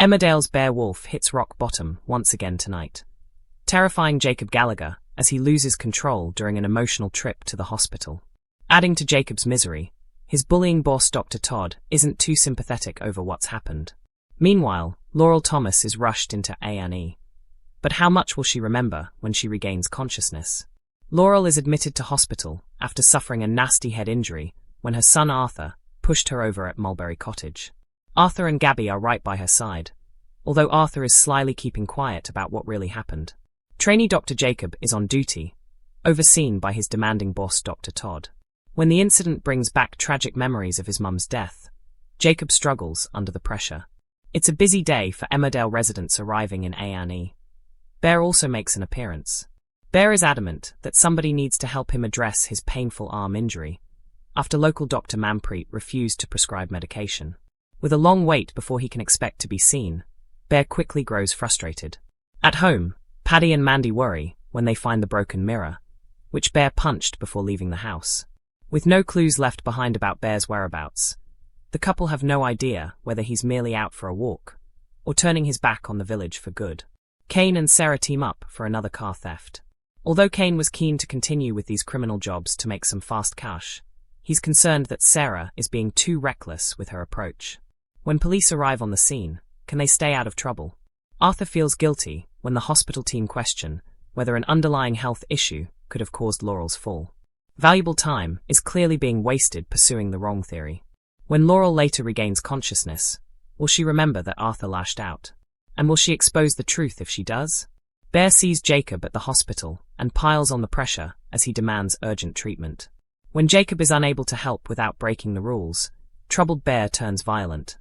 Emmerdale's Bear Wolf hits rock bottom once again tonight, terrifying Jacob Gallagher as he loses control during an emotional trip to the hospital. Adding to Jacob's misery, his bullying boss Dr. Todd isn't too sympathetic over what's happened. Meanwhile, Laurel Thomas is rushed into A&E. But how much will she remember when she regains consciousness? Laurel is admitted to hospital after suffering a nasty head injury when her son Arthur pushed her over at Mulberry Cottage. Arthur and Gabby are right by her side, although Arthur is slyly keeping quiet about what really happened. Trainee Dr. Jacob is on duty, overseen by his demanding boss Dr. Todd. When the incident brings back tragic memories of his mum's death, Jacob struggles under the pressure. It's a busy day for Emmerdale residents arriving in A&E. Bear also makes an appearance. Bear is adamant that somebody needs to help him address his painful arm injury, after local Dr. Manpreet refused to prescribe medication. With a long wait before he can expect to be seen, Bear quickly grows frustrated. At home, Paddy and Mandy worry when they find the broken mirror, which Bear punched before leaving the house. With no clues left behind about Bear's whereabouts, the couple have no idea whether he's merely out for a walk or turning his back on the village for good. Kane and Sarah team up for another car theft. Although Kane was keen to continue with these criminal jobs to make some fast cash, he's concerned that Sarah is being too reckless with her approach. When police arrive on the scene, can they stay out of trouble? Arthur feels guilty when the hospital team question whether an underlying health issue could have caused Laurel's fall. Valuable time is clearly being wasted pursuing the wrong theory. When Laurel later regains consciousness, will she remember that Arthur lashed out? And will she expose the truth if she does? Bear sees Jacob at the hospital and piles on the pressure as he demands urgent treatment. When Jacob is unable to help without breaking the rules, troubled Bear turns violent,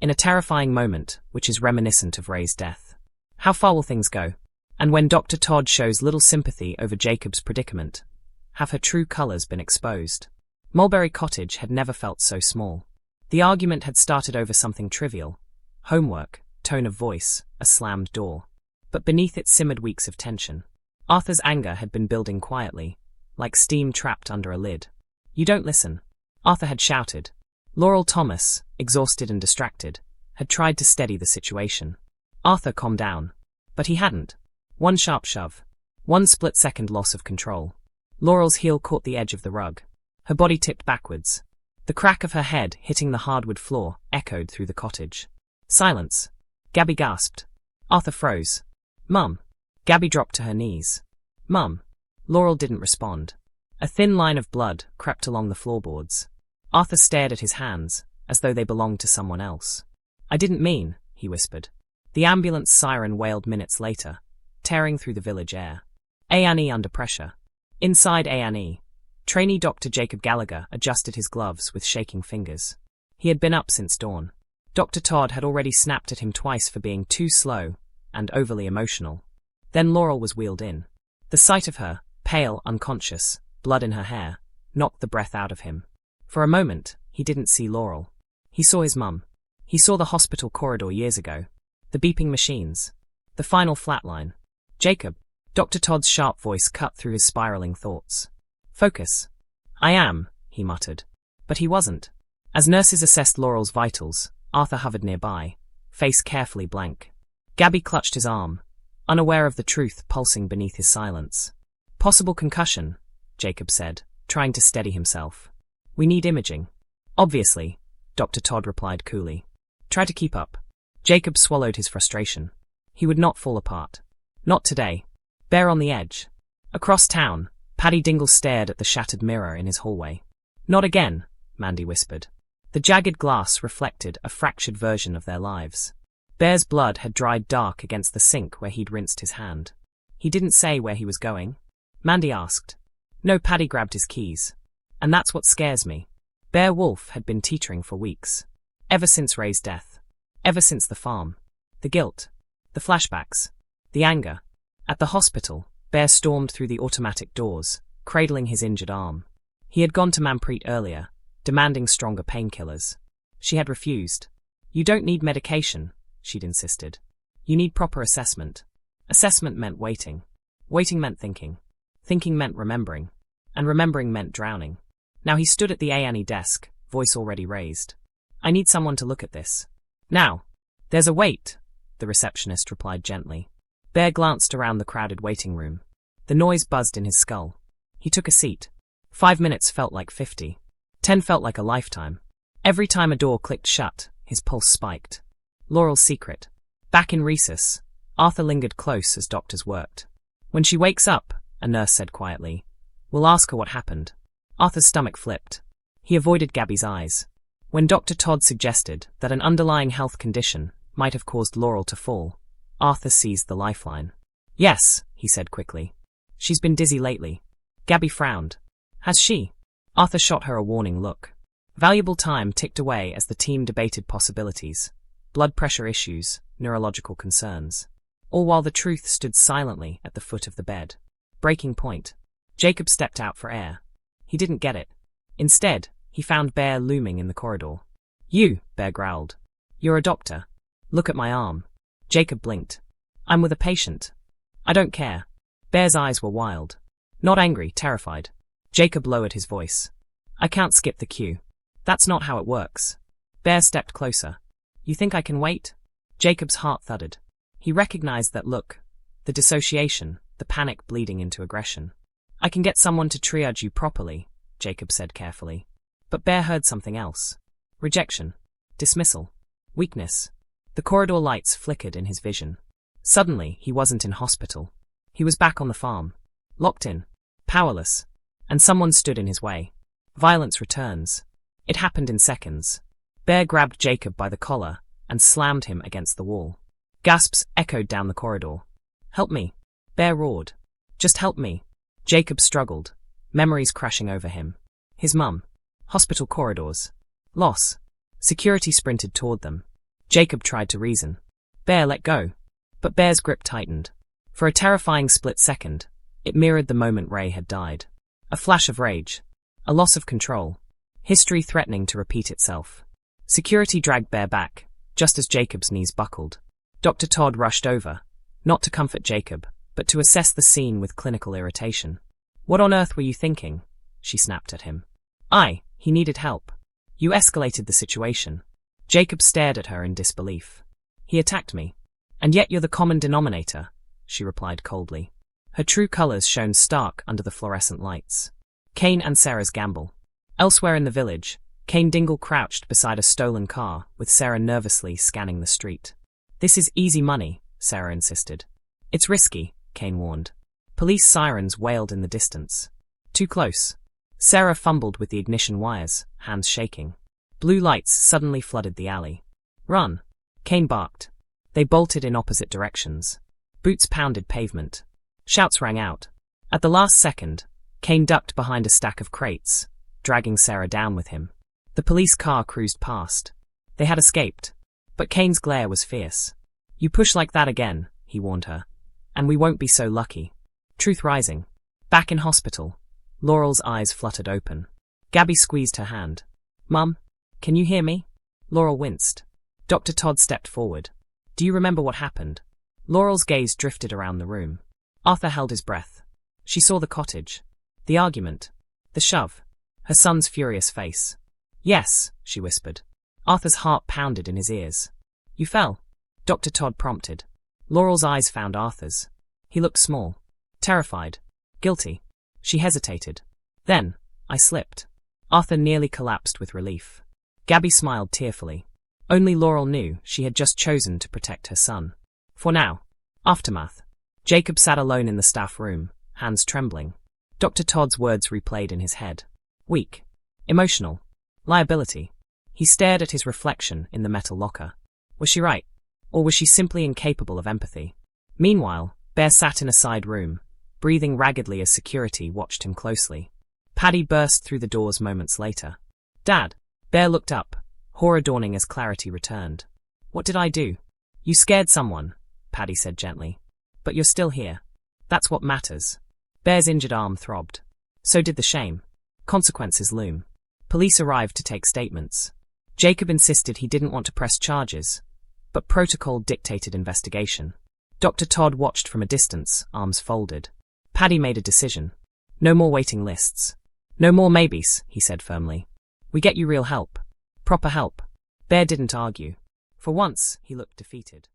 in a terrifying moment which is reminiscent of Ray's death. How far will things go? And when Dr. Todd shows little sympathy over Jacob's predicament, have her true colours been exposed? Mulberry Cottage had never felt so small. The argument had started over something trivial: homework, tone of voice, a slammed door. But beneath it simmered weeks of tension. Arthur's anger had been building quietly, like steam trapped under a lid. "You don't listen," Arthur had shouted. Laurel Thomas, exhausted and distracted, had tried to steady the situation. Arthur calmed down, but he hadn't. One sharp shove, one split-second loss of control. Laurel's heel caught the edge of the rug. Her body tipped backwards. The crack of her head hitting the hardwood floor echoed through the cottage. Silence. Gabby gasped. Arthur froze. "Mum." Gabby dropped to her knees. "Mum." Laurel didn't respond. A thin line of blood crept along the floorboards. Arthur stared at his hands, as though they belonged to someone else. "I didn't mean," he whispered. The ambulance siren wailed minutes later, tearing through the village air. A&E under pressure. Inside A&E, trainee Dr. Jacob Gallagher adjusted his gloves with shaking fingers. He had been up since dawn. Dr. Todd had already snapped at him twice for being too slow and overly emotional. Then Laurel was wheeled in. The sight of her, pale, unconscious, blood in her hair, knocked the breath out of him. For a moment, he didn't see Laurel. He saw his mum. He saw the hospital corridor years ago. The beeping machines. The final flatline. "Jacob." Dr. Todd's sharp voice cut through his spiraling thoughts. "Focus." "I am," he muttered. But he wasn't. As nurses assessed Laurel's vitals, Arthur hovered nearby, face carefully blank. Gabby clutched his arm, unaware of the truth pulsing beneath his silence. "Possible concussion," Jacob said, trying to steady himself. "We need imaging." "Obviously," Dr. Todd replied coolly. "Try to keep up." Jacob swallowed his frustration. He would not fall apart. Not today. Bear on the edge. Across town, Paddy Dingle stared at the shattered mirror in his hallway. "Not again," Mandy whispered. The jagged glass reflected a fractured version of their lives. Bear's blood had dried dark against the sink where he'd rinsed his hand. "He didn't say where he was going?" Mandy asked. No, Paddy grabbed his keys. "And that's what scares me." Bear Wolf had been teetering for weeks. Ever since Ray's death. Ever since the farm. The guilt. The flashbacks. The anger. At the hospital, Bear stormed through the automatic doors, cradling his injured arm. He had gone to Manpreet earlier, demanding stronger painkillers. She had refused. "You don't need medication," she'd insisted. "You need proper assessment." Assessment meant waiting. Waiting meant thinking. Thinking meant remembering. And remembering meant drowning. Now he stood at the A&E desk, voice already raised. "I need someone to look at this. Now." "There's a wait," the receptionist replied gently. Bear glanced around the crowded waiting room. The noise buzzed in his skull. He took a seat. 5 minutes felt like 50. 10 felt like a lifetime. Every time a door clicked shut, his pulse spiked. Laurel's secret. Back in recess, Arthur lingered close as doctors worked. When she wakes up, a nurse said quietly, we'll ask her what happened. Arthur's stomach flipped. He avoided Gabby's eyes. When Dr. Todd suggested that an underlying health condition might have caused Laurel to fall, Arthur seized the lifeline. Yes, he said quickly. She's been dizzy lately. Gabby frowned. Has she? Arthur shot her a warning look. Valuable time ticked away as the team debated possibilities. Blood pressure issues, neurological concerns. All while the truth stood silently at the foot of the bed. Breaking point. Jacob stepped out for air. He didn't get it. Instead, he found Bear looming in the corridor. You, Bear growled. You're a doctor. Look at my arm. Jacob blinked. I'm with a patient. I don't care. Bear's eyes were wild. Not angry, terrified. Jacob lowered his voice. I can't skip the queue. That's not how it works. Bear stepped closer. You think I can wait? Jacob's heart thudded. He recognized that look. The dissociation, the panic bleeding into aggression. I can get someone to triage you properly, Jacob said carefully. But Bear heard something else. Rejection. Dismissal. Weakness. The corridor lights flickered in his vision. Suddenly, he wasn't in hospital. He was back on the farm. Locked in. Powerless. And someone stood in his way. Violence returns. It happened in seconds. Bear grabbed Jacob by the collar and slammed him against the wall. Gasps echoed down the corridor. Help me. Bear roared. Just help me. Jacob struggled, memories crashing over him. His mum. Hospital corridors. Loss. Security sprinted toward them. Jacob tried to reason. Bear, let go. But Bear's grip tightened. For a terrifying split second, it mirrored the moment Ray had died. A flash of rage. A loss of control. History threatening to repeat itself. Security dragged Bear back, just as Jacob's knees buckled. Dr. Todd rushed over, not to comfort Jacob, but to assess the scene with clinical irritation. What on earth were you thinking? She snapped at him. He needed help. You escalated the situation. Jacob stared at her in disbelief. He attacked me. And yet you're the common denominator, she replied coldly. Her true colors shone stark under the fluorescent lights. Kane and Sarah's gamble. Elsewhere in the village, Kane Dingle crouched beside a stolen car, with Sarah nervously scanning the street. This is easy money, Sarah insisted. It's risky, Kane warned. Police sirens wailed in the distance. Too close. Sarah fumbled with the ignition wires, hands shaking. Blue lights suddenly flooded the alley. Run! Kane barked. They bolted in opposite directions. Boots pounded pavement. Shouts rang out. At the last second, Kane ducked behind a stack of crates, dragging Sarah down with him. The police car cruised past. They had escaped. But Kane's glare was fierce. You push like that again, he warned her. And we won't be so lucky. Truth rising. Back in hospital. Laurel's eyes fluttered open. Gabby squeezed her hand. Mum, can you hear me? Laurel winced. Dr. Todd stepped forward. Do you remember what happened? Laurel's gaze drifted around the room. Arthur held his breath. She saw the cottage. The argument. The shove. Her son's furious face. Yes, she whispered. Arthur's heart pounded in his ears. You fell. Dr. Todd prompted. Laurel's eyes found Arthur's. He looked small. Terrified. Guilty. She hesitated. Then, I slipped. Arthur nearly collapsed with relief. Gabby smiled tearfully. Only Laurel knew she had just chosen to protect her son. For now. Aftermath. Jacob sat alone in the staff room, hands trembling. Dr. Todd's words replayed in his head. Weak. Emotional. Liability. He stared at his reflection in the metal locker. Was she right? Or was she simply incapable of empathy? Meanwhile, Bear sat in a side room, breathing raggedly as security watched him closely. Paddy burst through the doors moments later. Dad! Bear looked up, horror dawning as clarity returned. What did I do? You scared someone, Paddy said gently. But you're still here. That's what matters. Bear's injured arm throbbed. So did the shame. Consequences loom. Police arrived to take statements. Jacob insisted he didn't want to press charges, but protocol dictated investigation. Dr. Todd watched from a distance, arms folded. Paddy made a decision. No more waiting lists. No more maybes, he said firmly. We get you real help. Proper help. Bear didn't argue. For once, he looked defeated.